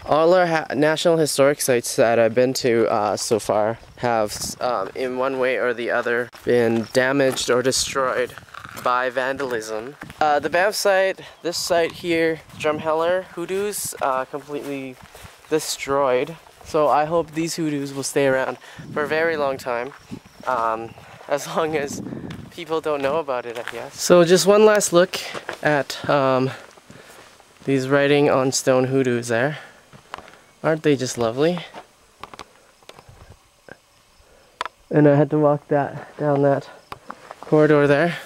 All our national historic sites that I've been to so far have, in one way or the other, been damaged or destroyed by vandalism. The Banff site, this site here, Drumheller hoodoos, completely destroyed. So I hope these hoodoos will stay around for a very long time, as long as people don't know about it, I guess. So just one last look at these writing on stone hoodoos there. Aren't they just lovely? And I had to walk down that corridor there.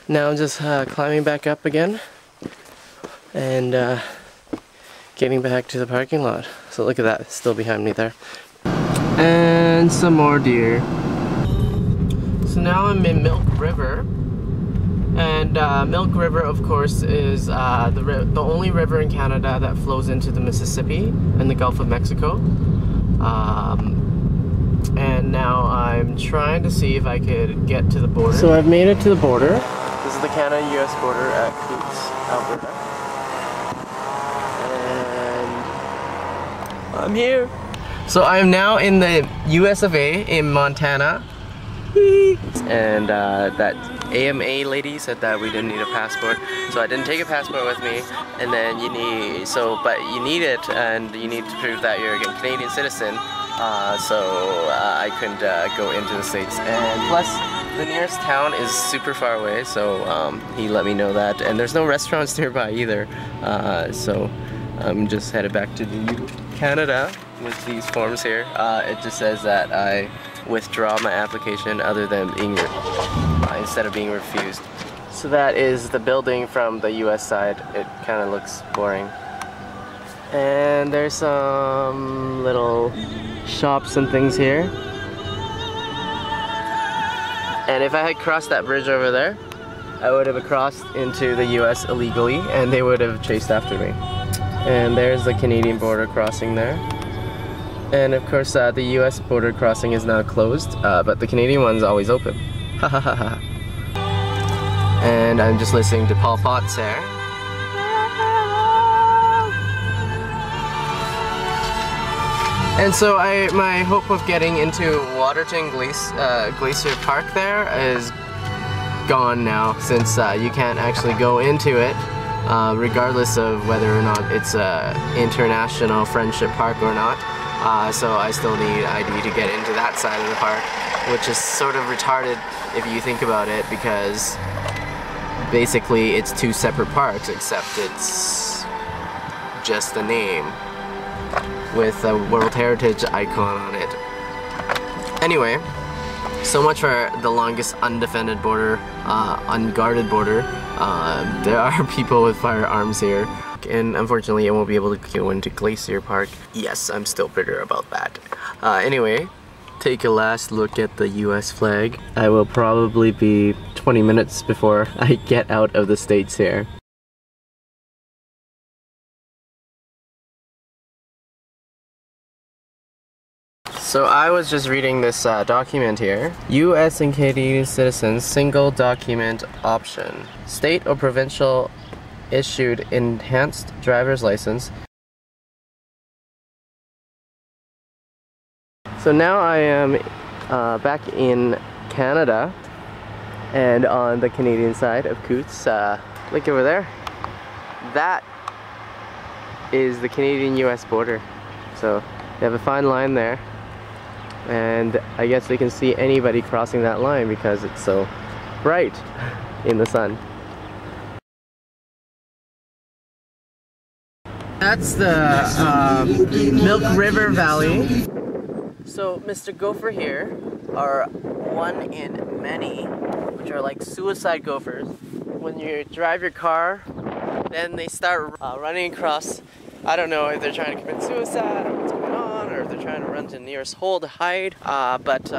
Now I'm just climbing back up again and getting back to the parking lot. So look at that, it's still behind me there. And some more deer. So now I'm in Milk River. And Milk River, of course, is the only river in Canada that flows into the Mississippi and the Gulf of Mexico. And now I'm trying to see if I could get to the border. So I've made it to the border. This is the Canada-US border at Coutts, Alberta. And I'm here. So I'm now in the US of A in Montana. And that AMA lady said that we didn't need a passport, so I didn't take a passport with me. And then you need, but you need it, and you need to prove that you're a Canadian citizen. So I couldn't go into the States. And plus, the nearest town is super far away, so he let me know that. And there's no restaurants nearby either. So I'm just headed back to Canada with these forms here. It just says that I withdraw my application other than being instead of being refused. So that is the building from the US side. It kind of looks boring. And there's some little shops and things here. And if I had crossed that bridge over there, I would have crossed into the US illegally and they would have chased after me. And there's the Canadian border crossing there. And of course the US border crossing is now closed, but the Canadian one's always open. Ha ha ha ha. And I'm just listening to Paul Potts there. And so my hope of getting into Waterton Glacier Park there is gone now, since you can't actually go into it, regardless of whether or not it's a international friendship park or not. So I still need ID to get into that side of the park, which is sort of retarded if you think about it, because basically it's two separate parks, except it's just a name with a World Heritage icon on it. Anyway, so much for the longest undefended border, unguarded border. There are people with firearms here. And unfortunately I won't be able to go into Glacier Park. Yes, I'm still bitter about that. Anyway, take a last look at the US flag. I will probably be 20 minutes before I get out of the States here. So I was just reading this document here. US and Canadian citizens single document option. State or provincial issued enhanced driver's license. So now I am back in Canada and on the Canadian side of Coutts. Look over there. That is the Canadian-US border. So they have a fine line there, and I guess they can see anybody crossing that line because it's so bright in the sun. That's the Milk River Valley. So Mr. Gopher here are one in many, which are like suicide gophers. When you drive your car, then they start running across. I don't know if they're trying to commit suicide or what's going on, or if they're trying to run to the nearest hole to hide. But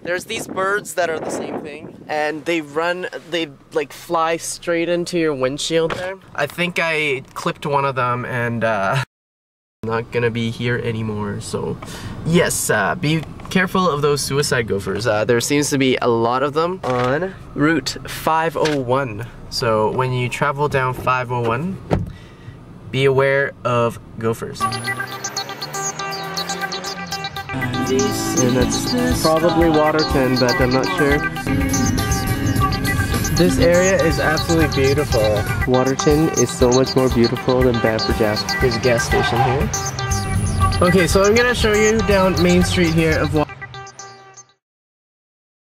there's these birds that are the same thing, and they like fly straight into your windshield there. I think I clipped one of them, and I'm not gonna be here anymore. So yes, be careful of those suicide gophers. There seems to be a lot of them on Route 501. So when you travel down 501, be aware of gophers. And that's probably Waterton, but I'm not sure. This area is absolutely beautiful. Waterton is so much more beautiful than Banff or Jasper. Here's a gas station here. Okay, so I'm gonna show you down Main Street here of